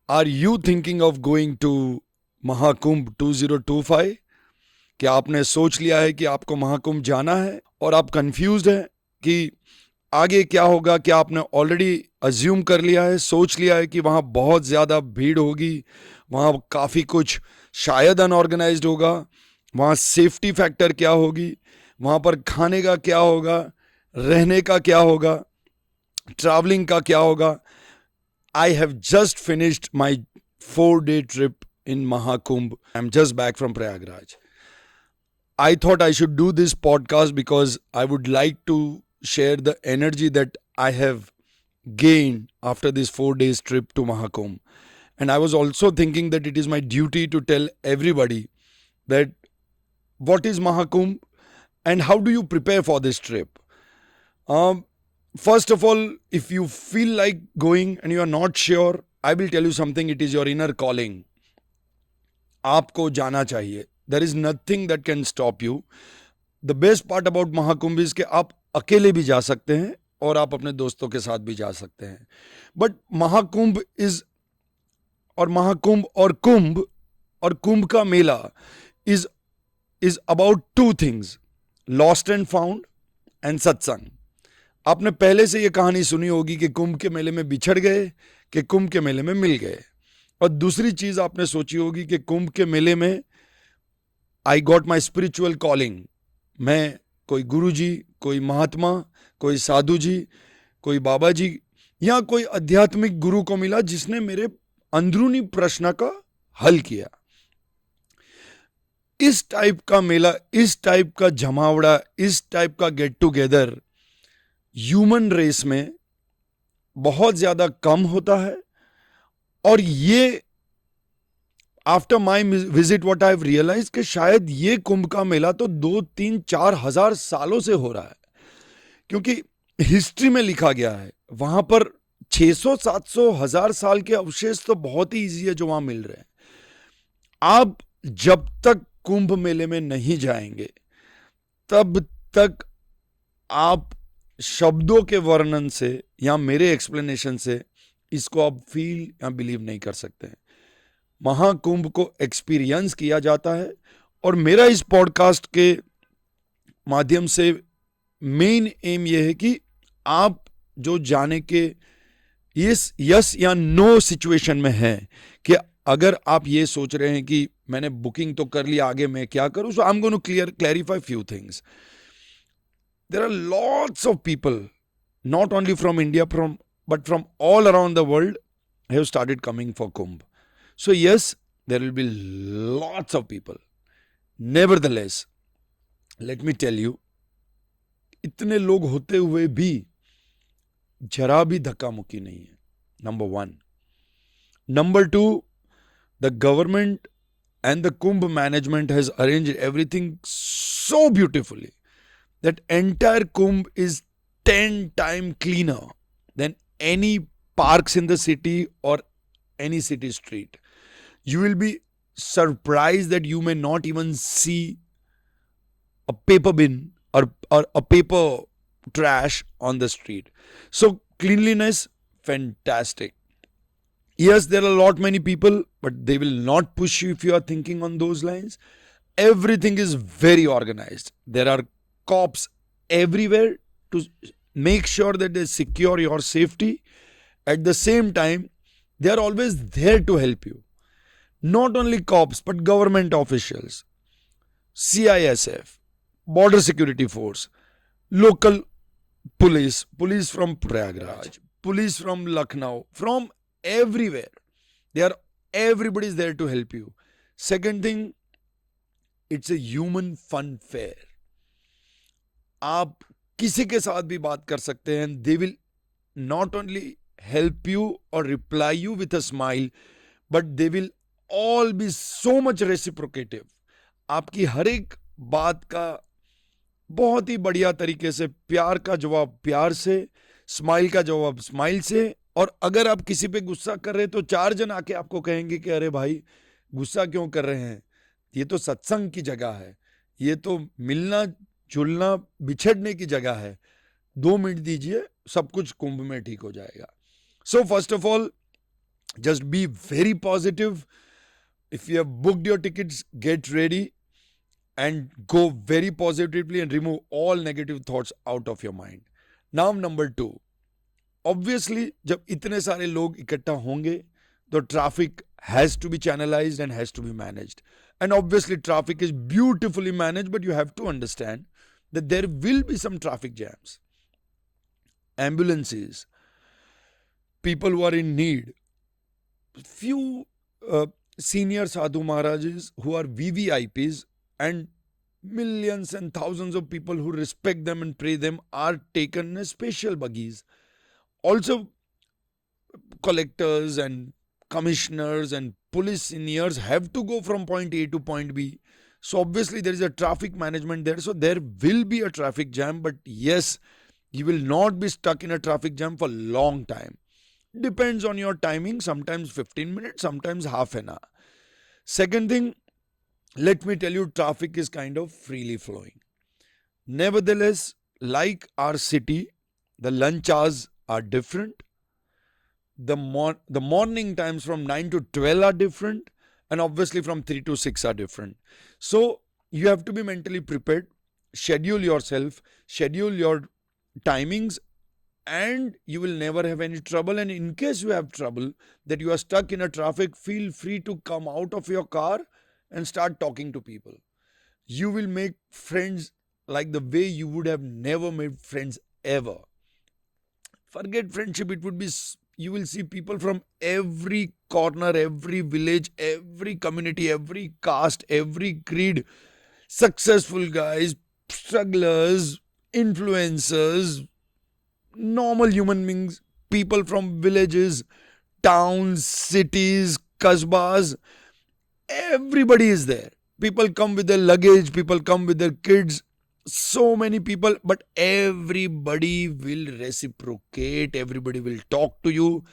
Are you thinking of going to Mahakumbh 2025? क्या आपने सोच लिया है कि आपको महाकुंभ जाना है और आप कंफ्यूज्ड हैं कि आगे क्या होगा? क्या आपने ऑलरेडी अज्यूम कर लिया है, सोच लिया है कि वहाँ बहुत ज़्यादा भीड़ होगी, वहाँ काफ़ी कुछ शायद अनऑर्गेनाइज्ड होगा, वहाँ सेफ्टी फैक्टर क्या होगी, वहाँ पर खाने का क्या होगा, रहने का क्या होगा, ट्रैवलिंग का क्या होगा? I have just finished my 4-day trip in Mahakumbh. I'm just back from Prayagraj. I thought I should do this podcast because I would like to share the energy that I have gained after this 4 days trip to Mahakumbh. And I was also thinking that it is my duty to tell everybody that what is Mahakumbh and how do you prepare for this trip. Um, First of all, if you feel like going and you are not sure, I will tell you something. It is your inner calling. आपको जाना चाहिए. There is nothing that can stop you. The best part about Mahakumbh is कि आप अकेले भी जा सकते हैं और आप अपने दोस्तों के साथ भी जा सकते हैं. बट महाकुंभ इज और महाकुंभ और कुंभ का मेला is about two things, lost and found and satsang. आपने पहले से ये कहानी सुनी होगी कि कुंभ के मेले में बिछड़ गए कि कुंभ के मेले में मिल गए. और दूसरी चीज आपने सोची होगी कि कुंभ के मेले में I got my spiritual calling. मैं कोई गुरु जी, कोई महात्मा, कोई साधु जी, कोई बाबा जी या कोई आध्यात्मिक गुरु को मिला जिसने मेरे अंदरूनी प्रश्न का हल किया. इस टाइप का मेला, इस टाइप का जमावड़ा, इस टाइप का गेट टुगेदर ह्यूमन रेस में बहुत ज्यादा कम होता है. और ये after my visit what I have realise कि शायद ये कुंभ का मेला तो 2-3-4 हजार सालों से हो रहा है, क्योंकि हिस्ट्री में लिखा गया है वहां पर 600-700 हजार साल के अवशेष तो बहुत ही इजी है जो वहां मिल रहे हैं. आप जब तक कुंभ मेले में नहीं जाएंगे तब तक आप शब्दों के वर्णन से या मेरे एक्सप्लेनेशन से इसको आप फील या बिलीव नहीं कर सकते हैं. महाकुंभ को एक्सपीरियंस किया जाता है और मेरा इस पॉडकास्ट के माध्यम से मेन एम यह है कि आप जो जाने के यस या नो सिचुएशन में हैं, कि अगर आप ये सोच रहे हैं कि मैंने बुकिंग तो कर लिया, आगे मैं क्या करूं, so I am going to clarify few things. There are lots of people, not only from India, but from all around the world, have started coming for Kumbh. So yes, there will be lots of people. Nevertheless, let me tell you, इतने लोग होते हुए भी जरा भी धक्का मुक्की नहीं है. Number 1. Number 2, the government and the Kumbh management has arranged everything so beautifully that entire Kumbh is 10 times cleaner than any parks in the city or any city street. You will be surprised that you may not even see a paper bin or a paper trash on the street. So cleanliness, fantastic. Yes, there are a lot many people, but they will not push you if you are thinking on those lines. Everything is very organized. There are cops everywhere to make sure that they secure your safety. At the same time, they are always there to help you. Not only cops, but government officials, CISF, Border Security Force, local police from Prayagraj, police from Lucknow, from everywhere. Everybody's there to help you. Second thing, it's a human fun fair. आप किसी के साथ भी बात कर सकते हैं. They will not only help you और reply you with a smile, but they will all be so much reciprocative. आपकी हर एक बात का बहुत ही बढ़िया तरीके से, प्यार का जवाब प्यार से, स्माइल का जवाब स्माइल से. और अगर आप किसी पे गुस्सा कर रहे हैं तो 4 जन आके आपको कहेंगे कि अरे भाई गुस्सा क्यों कर रहे हैं, ये तो सत्संग की जगह है, ये तो मिलना जुलना बिछड़ने की जगह है, 2 मिनट दीजिए, सब कुछ कुंभ में ठीक हो जाएगा. So first of all, Just be very positive. If you have booked your tickets, get ready and go very positively and remove all negative thoughts out of your mind. Now, number 2. Obviously, जब इतने सारे लोग इकट्ठा होंगे तो traffic has to be channelized and has to be managed. And obviously, traffic is beautifully managed, but you have to understand that there will be some traffic jams. Ambulances, people who are in need, few senior sadhu maharajas who are VVIPs, and millions and thousands of people who respect them and pray them are taken as special buggies. Also, collectors and commissioners and police seniors have to go from point A to point B. So obviously there is a traffic management there. So there will be a traffic jam, but yes, you will not be stuck in a traffic jam for a long time. Depends on your timing, sometimes 15 minutes, sometimes half an hour. Second thing, let me tell you, traffic is kind of freely flowing. Nevertheless, like our city, the lunch hours are different. The morning times from 9 to 12 are different, and obviously from 3 to 6 are different. So you have to be mentally prepared, schedule yourself, schedule your timings, and you will never have any trouble. And in case you have trouble that you are stuck in a traffic, feel free to come out of your car and start talking to people. You will make friends like the way you would have never made friends ever. Forget friendship, it would be, you will see people from every corner, every village, every community, every caste, every creed, successful guys, strugglers, influencers, normal human beings, people from villages, towns, cities, kasbahs, everybody is there. People come with their luggage, people come with their kids, so many people, but everybody will reciprocate, everybody will talk to you.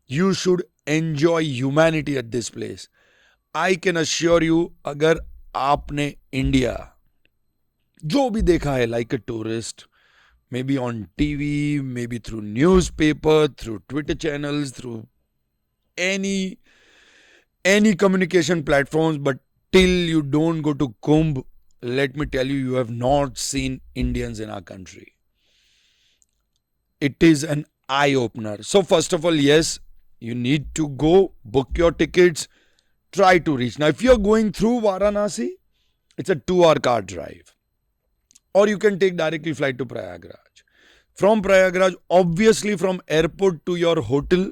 You should enjoy humanity at this place. I can assure you, अगर आपने India जो भी देखा है like a tourist, maybe on TV, maybe through newspaper, through Twitter channels, through any communication platforms, but till you don't go to Kumbh, let me tell you, you have not seen Indians in our country. It is an eye opener. So first of all, yes, you need to go book your tickets, try to reach. Now, if you're going through Varanasi, it's a 2-hour car drive. Or you can take directly flight to Prayagraj. From Prayagraj, obviously from airport to your hotel,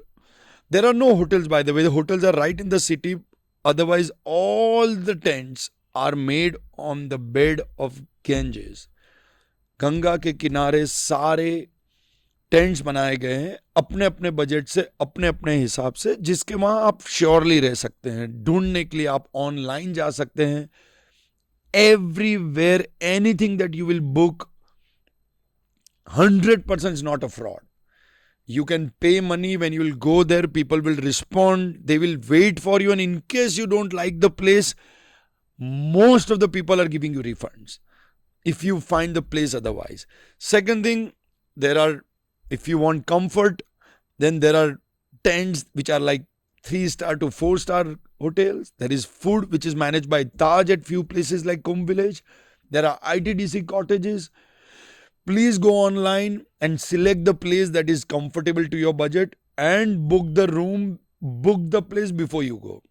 there are no hotels, by the way. The hotels are right in the city. Otherwise, all the tents are made on the bed of Ganges. Ganga के किनारे सारे tents बनाए गए हैं अपने अपने budget से, अपने अपने हिसाब से, जिसके वहां आप श्योरली रह सकते हैं. ढूंढने के लिए आप ऑनलाइन जा सकते हैं. Everywhere, anything that you will book, 100% is not a fraud. You can pay money. When you will go there, people will respond, they will wait for you, and in case you don't like the place, most of the people are giving you refunds if you find the place otherwise. Second thing, if you want comfort, then there are tents which are like 3-star to 4-star hotels. There is food which is managed by Taj at few places like Kumbh Village. There are ITDC cottages. Please go online and select the place that is comfortable to your budget and book the room, book the place before you go.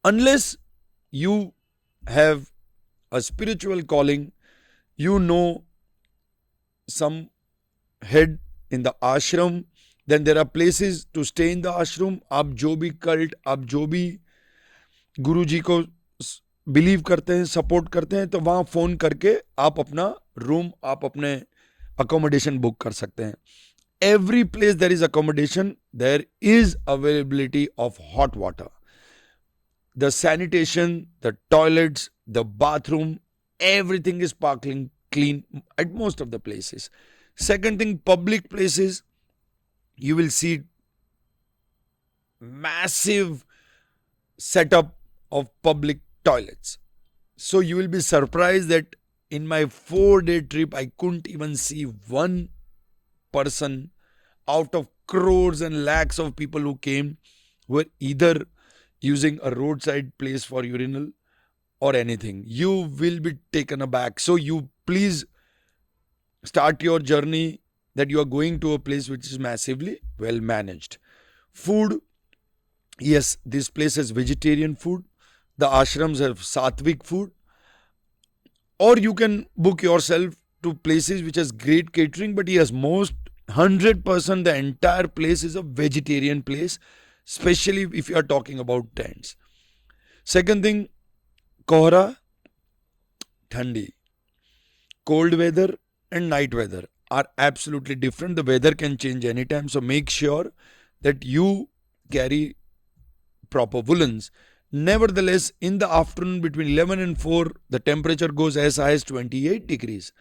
Unless you have a spiritual calling, some head in the ashram, then there are places to stay in the ashram. आप जो भी cult, आप जो भी गुरु जी को believe करते हैं, support करते हैं, तो वहां फोन करके आप अपना रूम, आप अपने अकोमोडेशन बुक कर सकते हैं. Every place there is accommodation, there is availability of hot water. The sanitation, the toilets, the bathroom, everything is sparkling clean at most of the places. Second thing, public places, you will see massive setup of public toilets. So you will be surprised that in my 4-day trip, I couldn't even see one person out of crores and lakhs of people who came who are either using a roadside place for urinal or anything. You will be taken aback. So you please start your journey that you are going to a place which is massively well managed. Food, yes, this place has vegetarian food. The ashrams have sattvic food. Or you can book yourself to places which has great catering, but yes, most 100% the entire place is a vegetarian place, especially if you are talking about tents. Second thing, Kohra, Thandi. Cold weather and night weather are absolutely different. The weather can change anytime, so make sure that you carry proper woolens. Nevertheless, in the afternoon between 11 and 4, the temperature goes as high as 28 degrees.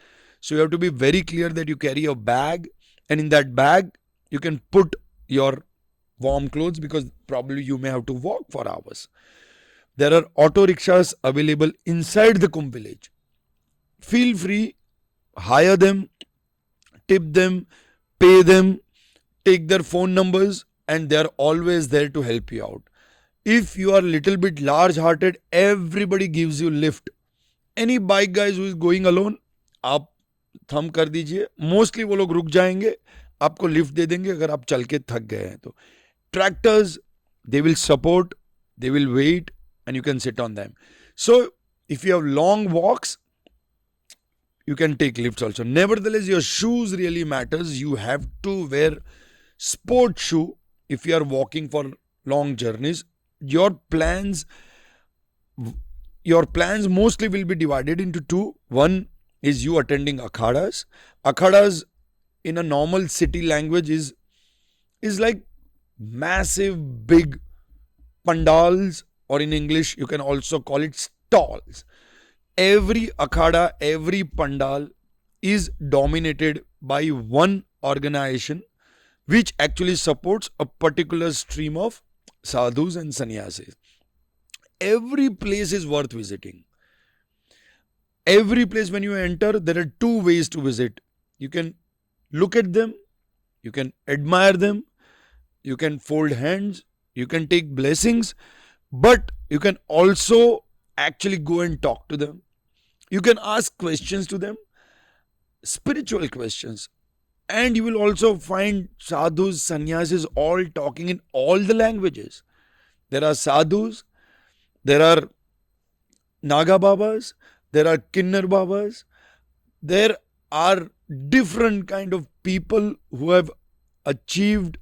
So you have to be very clear that you carry a bag, and in that bag, you can put your warm clothes because probably you may have to walk for hours. There are auto rickshaws available inside the Kumbh village. Feel free, hire them, tip them, pay them, take their phone numbers, and they are always there to help you out. If you are a little bit large hearted, everybody gives you lift. Any bike guys who is going alone, आप थम कर दीजिए, mostly वो लोग रुक जाएंगे, आपको lift दे देंगे अगर आप चल के थक गए हैं तो. Tractors, they will support, they will wait, and you can sit on them. So if you have long walks, you can take lifts also. Nevertheless, your shoes really matters. You have to wear sport shoe if you are walking for long journeys. Your plans mostly will be divided into two. One is you attending akhadas. Akhadas in a normal city language is like massive big pandals, or in English you can also call it stalls. Every akhada, every pandal is dominated by one organization which actually supports a particular stream of sadhus and sannyasis. Every place is worth visiting. Every place when you enter, there are two ways to visit. You can look at them, you can admire them, you can fold hands, you can take blessings, but you can also actually go and talk to them. You can ask questions to them, spiritual questions. And you will also find sadhus, sannyasis all talking in all the languages. There are sadhus, there are Naga Babas, there are Kinnar Babas, there are different kind of people who have achieved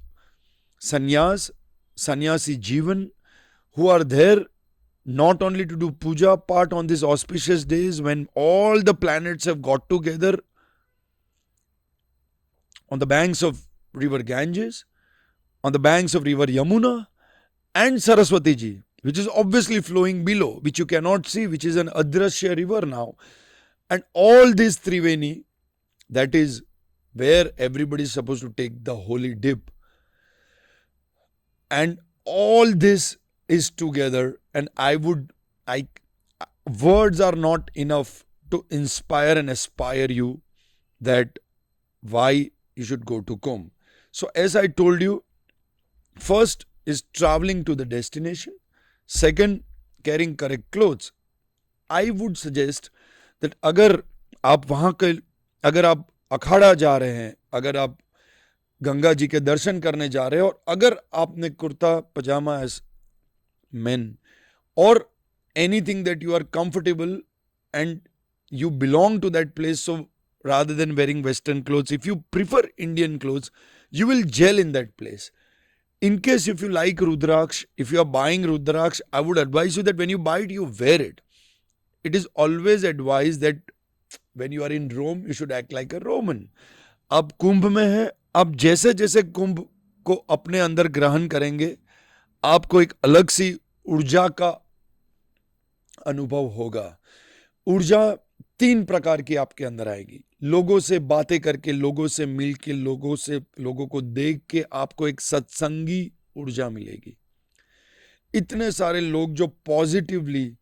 sannyas, sannyasi jivan, who are there not only to do puja part on these auspicious days when all the planets have got together on the banks of river Ganges, on the banks of river Yamuna, and Saraswati ji, which is obviously flowing below, which you cannot see, which is an Adrashya river now. And all these Triveni, that is where everybody is supposed to take the holy dip. And all this is together, and words are not enough to inspire and aspire you that why you should go to Kumbh. So as I told you, first is traveling to the destination. Second, carrying correct clothes. I would suggest that अगर आप अखाड़ा जा रहे हैं, अगर आप गंगा जी के दर्शन करने जा रहे हैं, और अगर आपने कुर्ता पजामा as men, or anything that you are comfortable and you belong to that place, so rather than wearing Western clothes, if you prefer Indian clothes, you will gel in that place. In case if you like Rudraksh, if you are buying Rudraksh, I would advise you that when you buy it, you wear it. It is always advised that when you are in Rome, you should act like a Roman. अब कुंभ में है, आप जैसे जैसे कुंभ को अपने अंदर ग्रहण करेंगे, आपको एक अलग सी ऊर्जा का अनुभव होगा. ऊर्जा 3 प्रकार की आपके अंदर आएगी. लोगों से बातें करके, लोगों से मिल के, लोगों को देख के आपको एक सत्संगी ऊर्जा मिलेगी. इतने सारे लोग जो पॉजिटिवली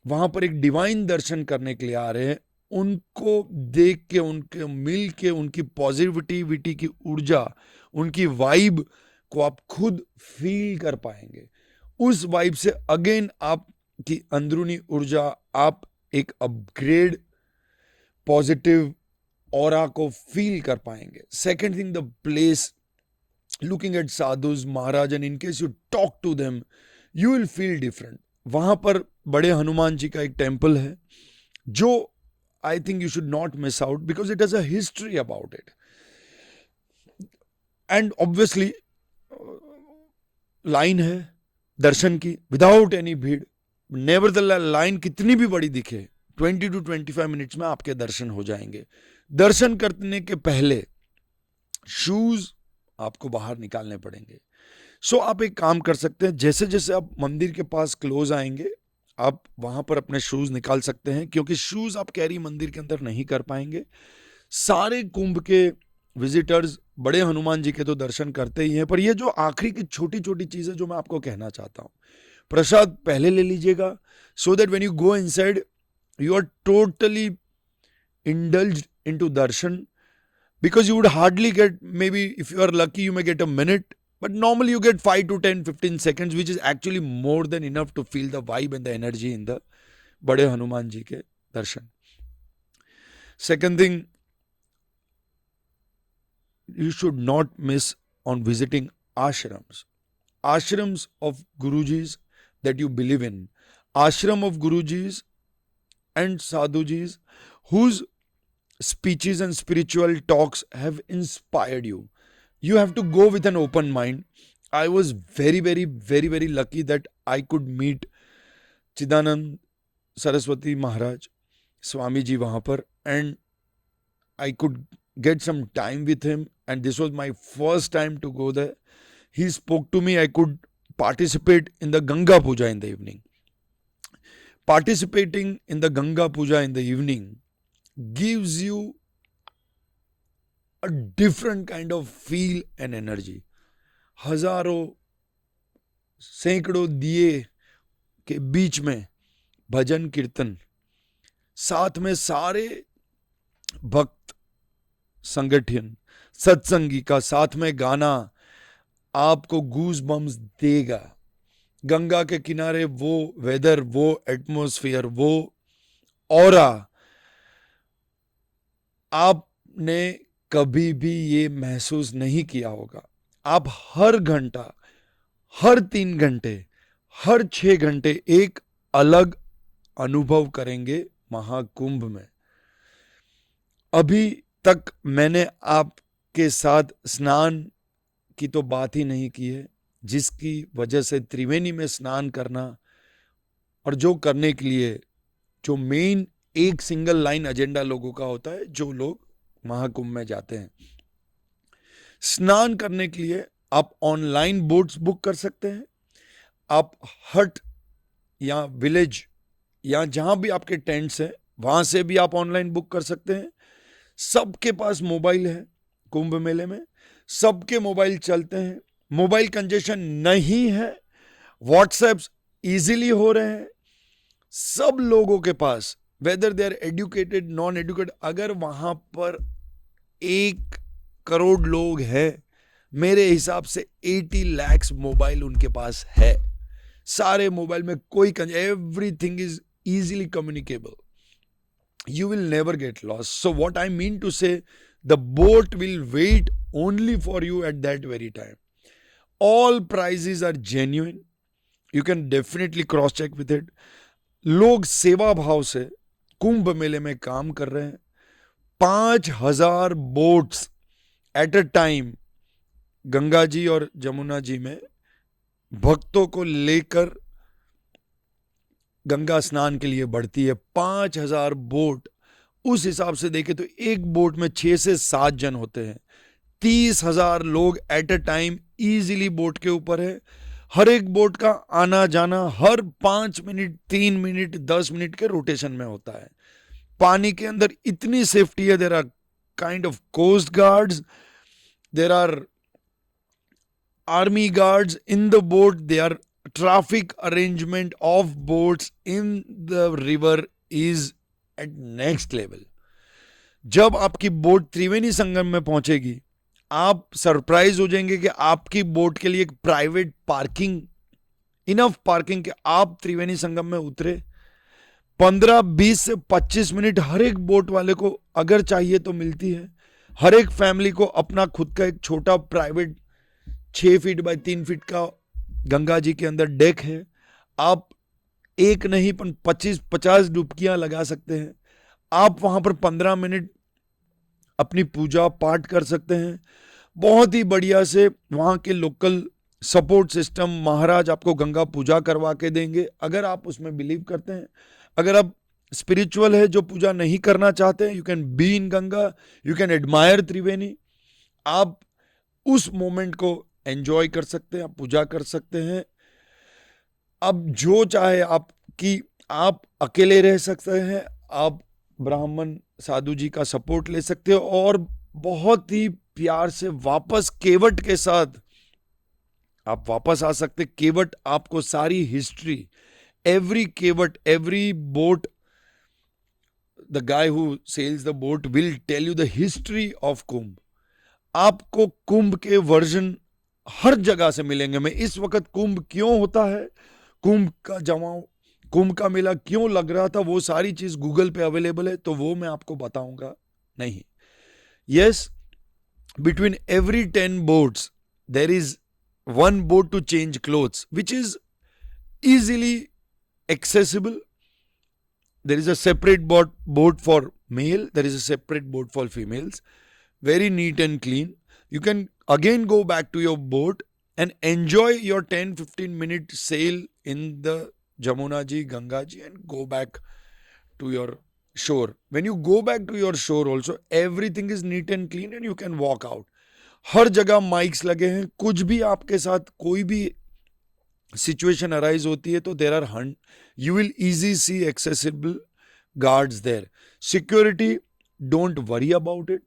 वहां पर एक डिवाइन दर्शन करने के लिए आ रहे हैं, उनको देख के, उनके मिल के, उनकी पॉजिटिविटी की ऊर्जा, उनकी वाइब को आप खुद फील कर पाएंगे. उस वाइब से अगेन आपकी अंदरूनी ऊर्जा, आप एक अपग्रेड पॉजिटिव ऑरा को फील कर पाएंगे. Second thing, the place, looking at sadhus, Maharaj, and in case you talk to them, you will feel different. वहां पर बड़े हनुमान जी का एक टेम्पल है जो I think you should not miss out because it has a history about it. And obviously line है दर्शन की without any भीड़. नेवर द लाइन कितनी भी बड़ी दिखे, 20 to 25 मिनट्स में आपके दर्शन हो जाएंगे. दर्शन करने के पहले शूज आपको बाहर निकालने पड़ेंगे. सो आप एक काम कर सकते हैं, जैसे जैसे आप मंदिर के पास क्लोज आएंगे आप वहां पर अपने शूज निकाल सकते हैं, क्योंकि शूज आप कैरी मंदिर के अंदर नहीं कर पाएंगे. सारे कुंभ के विजिटर्स बड़े हनुमान जी के तो दर्शन करते ही हैं, पर ये जो आखिरी की छोटी छोटी चीजें जो मैं आपको कहना चाहता हूं, प्रसाद पहले ले लीजिएगा so that when you go inside you are totally indulged into darshan. Because you would hardly get, maybe if you are lucky you may get a minute, but normally you get 5 to 10 15 seconds, which is actually more than enough to feel the vibe and the energy in the बड़े हनुमान जी के दर्शन. Second thing, you should not miss on visiting ashrams. Ashrams of Gurujis that you believe in. Ashram of Gurujis and Sadhujis whose speeches and spiritual talks have inspired you. You have to go with an open mind. I was very, very, very, very lucky that I could meet Chidanand Saraswati Maharaj, Swami Ji wahan par, and I could get some time with him, and this was my first time to go there. He spoke to me. I could participate in the Ganga Puja in the evening. Participating in the Ganga Puja in the evening gives you a different kind of feel and energy. हजारों सैकड़ों दिए के बीच में भजन कीर्तन, साथ में सारे भक्त संगठन सत्संगी का साथ में गाना आपको गूज बम्स देगा. गंगा के किनारे वो वेदर, वो एटमॉस्फेयर, वो ऑरा आपने कभी भी ये महसूस नहीं किया होगा. आप हर घंटा, हर 3 घंटे, हर 6 घंटे एक अलग अनुभव करेंगे महाकुंभ में. अभी तक मैंने आपके साथ स्नान की तो बात ही नहीं की है, जिसकी वजह से त्रिवेणी में स्नान करना और जो करने के लिए जो मेन एक सिंगल लाइन एजेंडा लोगों का होता है, जो लोग महाकुंभ में जाते हैं. स्नान करने के लिए आप ऑनलाइन बोट्स बुक कर सकते हैं. आप हट या विलेज या जहां भी आपके टेंट्स हैं वहां से भी आप ऑनलाइन बुक कर सकते हैं. सबके पास मोबाइल है कुंभ मेले में, सबके मोबाइल चलते हैं, मोबाइल कंजेशन नहीं है, व्हाट्सएप्स इजीली हो रहे हैं. सब लोगों के पास, whether they are educated non educated, अगर वहां पर 1 करोड़ लोग हैं, मेरे हिसाब से 80 लाख मोबाइल उनके पास है. सारे मोबाइल में कोई everything is easily communicable. You will never get lost. So what I mean to say, the boat will wait only for you at that very time. All prices are genuine. You can definitely cross check with it. लोग सेवा भाव से कुंभ मेले में काम कर रहे हैं. 5000 boats at a time Ganga ji और जमुना जी में भक्तों को लेकर गंगा स्नान के लिए बढ़ती है. 5000 बोट, उस हिसाब से देखें तो एक बोट में 6 से 7 जन होते हैं. 30,000 लोग at a time easily boat के ऊपर है. हर एक बोट का आना जाना हर 5 मिनट, 3 मिनट, 10 मिनट के रोटेशन में होता है. पानी के अंदर इतनी सेफ्टी है. There are kind of coast guards, there are army guards in the boat, they are traffic arrangement of boats in the river is at next level. जब आपकी बोट त्रिवेणी संगम में पहुंचेगी आप सरप्राइज हो जाएंगे कि आपकी बोट के लिए एक प्राइवेट पार्किंग इनफ पार्किंग के आप त्रिवेणी संगम में उतरे, 15-20 से 25 मिनट हर एक बोट वाले को अगर चाहिए तो मिलती है। हर एक फैमिली को अपना खुद का एक छोटा प्राइवेट 6 फीट बाय 3 फीट का गंगा जी के अंदर डेक है। आप एक नहीं पर 25-50 डुबकियां लगा सकते हैं। आप वहां पर 15 मिनट अपनी पूजा पाठ कर सकते हैं। बहुत ही बढ़िया से वहां के लोकल सपोर्ट सिस्टम महाराज आपको गंगा पूजा करवा के देंगे, अगर आप उसमें बिलीव करते हैं। अगर आप स्पिरिचुअल है जो पूजा नहीं करना चाहते हैं, you can be in Ganga, you can admire Triveni. आप उस मोमेंट को एंजॉय कर सकते हैं, आप पूजा कर सकते हैं। अब जो चाहे आपकी, आप अकेले रह सकते हैं, आप ब्राह्मण साधु जी का सपोर्ट ले सकते हो और बहुत ही प्यार से वापस केवट के साथ आप वापस आ सकते। केवट आपको सारी हिस्ट्री, एवरी केवट, every boat, the guy who sells the boat will tell you the history of Kumbh. आपको कुंभ के वर्जन हर जगह से मिलेंगे। मैं इस वक्त कुंभ क्यों होता है, कुंभ का जमाव, कुंभ का मेला क्यों लग रहा था, वो सारी चीज गूगल पे अवेलेबल है, तो वो मैं आपको बताऊंगा नहीं। Yes, between every 10 boats there is one boat to change clothes, which is easily accessible. There is a separate boat for male, there is a separate boat for females, very neat and clean. You can again go back to your boat and enjoy your 10-15 minute sail in the Jamuna ji, Ganga ji, and go back to your shore. When you go back to your shore also, everything is neat and clean and you can walk out. हर जगह mics लगे हैं। कुछ भी आपके साथ कोई भी situation arise होती है तो there are hand, you will easy see accessible guards there. Security, don't worry about it.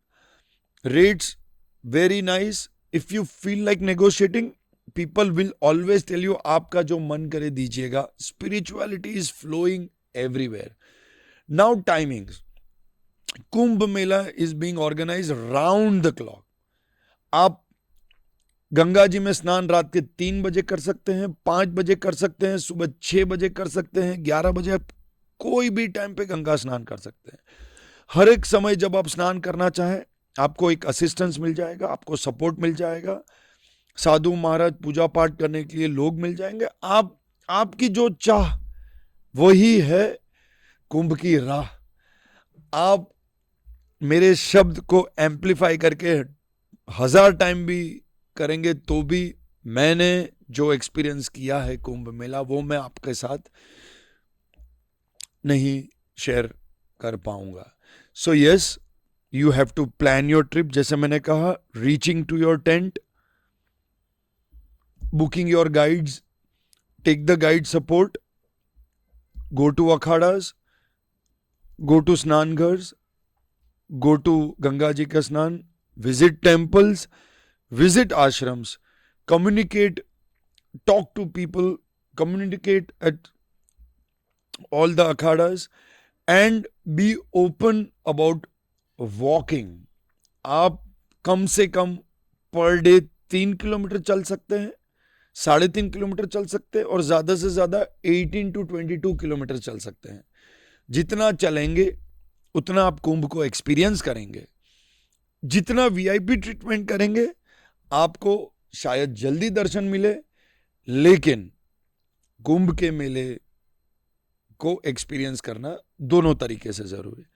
Rates very nice. If you feel like negotiating, people will always tell you आपका जो मन करे दीजिएगा। Spirituality is flowing everywhere. Now timings. Kumbh Mela is being organized round the clock. आप गंगा जी में स्नान रात के 3 बजे कर सकते हैं, 5 बजे कर सकते हैं, सुबह 6 बजे कर सकते हैं, 11 बजे, आप कोई भी टाइम पे गंगा स्नान कर सकते हैं। हर एक समय जब आप स्नान करना चाहें, आपको एक असिस्टेंस मिल जाएगा, आपको सपोर्ट मिल जाएगा, साधु महाराज पूजा पाठ करने के लिए लोग मिल जाएंगे। आपकी जो चाह वही है कुंभ की राह। आप मेरे शब्द को एम्पलीफाई करके 1000 टाइम भी करेंगे तो भी मैंने जो एक्सपीरियंस किया है कुंभ मेला, वो मैं आपके साथ नहीं शेयर कर पाऊंगा। So yes, you have to plan your trip. जैसे मैंने कहा, reaching to your tent, booking your guides, take the guide support, go to akharas, go to स्नान घर्स, go to गंगा जी का स्नान, visit temples, visit ashrams, communicate, talk to people, communicate at all the akhadas and be open about walking. आप कम से कम per day 3 kilometre चल सकते हैं, 3.5 kilometre चल सकते हैं और ज्यादा से ज्यादा 18 to 22 किलोमीटर चल सकते हैं। जितना चलेंगे उतना आप कुंभ को एक्सपीरियंस करेंगे। जितना वीआईपी ट्रीटमेंट करेंगे आपको शायद जल्दी दर्शन मिले, लेकिन कुंभ के मेले को एक्सपीरियंस करना दोनों तरीके से जरूरी है।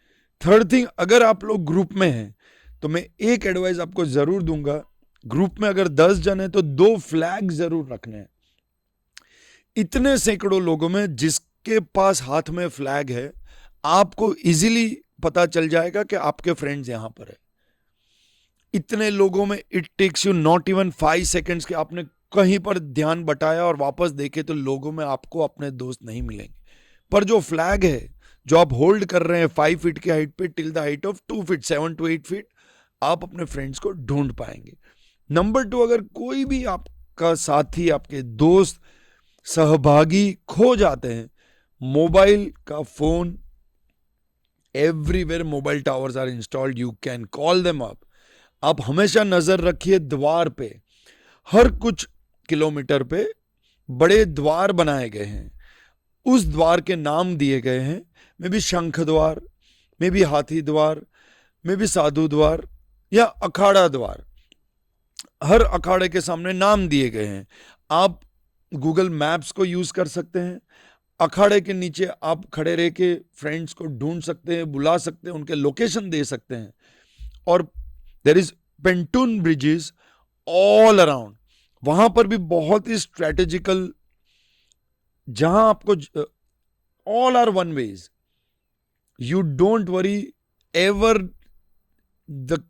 थर्ड थिंग, अगर आप लोग ग्रुप में हैं तो मैं एक एडवाइस आपको जरूर दूंगा। ग्रुप में अगर 10 जन है तो 2 फ्लैग जरूर रखने हैं। इतने सैकड़ों लोगों में जिसके पास हाथ में फ्लैग है, आपको इजीली पता चल जाएगा कि आपके फ्रेंड्स यहां पर है। इतने लोगों में it takes you not even 5 seconds कि आपने कहीं पर ध्यान बटाया और वापस देखे तो लोगों में आपको अपने दोस्त नहीं मिलेंगे। पर जो फ्लैग है जो आप होल्ड कर रहे हैं 5 फीट की हाइट पे till the height of 2 feet, 7 to 8 feet, आप अपने फ्रेंड्स को ढूंढ पाएंगे। नंबर 2, अगर कोई भी आपका साथी, आपके दोस्त, सहभागी खो जाते हैं, मोबाइल का phone, everywhere mobile towers are installed, you can call them up. आप हमेशा नजर रखिए द्वार पे, हर कुछ किलोमीटर पे बड़े द्वार बनाए गए हैं, उस द्वार के नाम दिए गए हैं, मे बी शंख द्वार, मे बी हाथी द्वार, मे बी साधु द्वार या अखाड़ा द्वार, हर अखाड़े के सामने नाम दिए गए हैं। आप गूगल मैप्स को यूज कर सकते हैं, अखाड़े के नीचे आप खड़े रह के फ्रेंड्स को ढूंढ सकते हैं, बुला सकते हैं, उनके लोकेशन दे सकते हैं। और there is pontoon bridges all around, वहां पर भी बहुत ही स्ट्रेटेजिकल, जहां आपको all are one ways, you don't worry ever the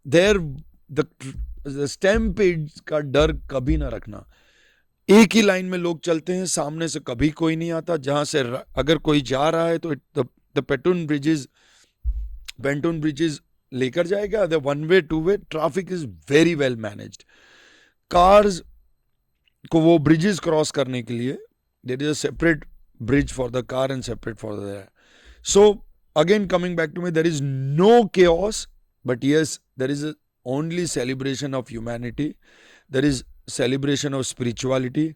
there the stampede का डर कभी ना रखना। एक ही लाइन में लोग चलते हैं, सामने से कभी कोई नहीं आता, जहां से अगर कोई जा रहा है तो द पेंटून ब्रिजेस लेकर जाएगा, the one way two way, traffic is very well managed. Cars को वो ब्रिजेस क्रॉस करने के लिए there is a separate bridge for the car and separate for the, so again coming back to me, there is no chaos, but yes, there is only celebration of humanity, there is celebration of spirituality,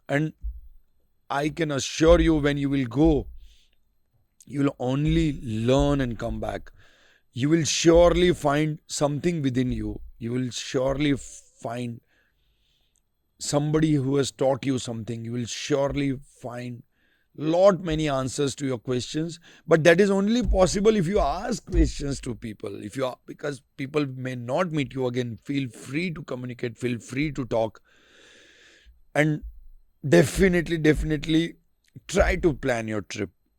and I can assure you, when you will go, you will only learn and come back. You will surely find something within you, you will surely find somebody who has taught you something, you will surely find lot many answers to your questions, but that is only possible if you ask questions to people. If you are, because people may not meet you again, feel free to communicate, feel free to talk, and definitely try to plan your trip.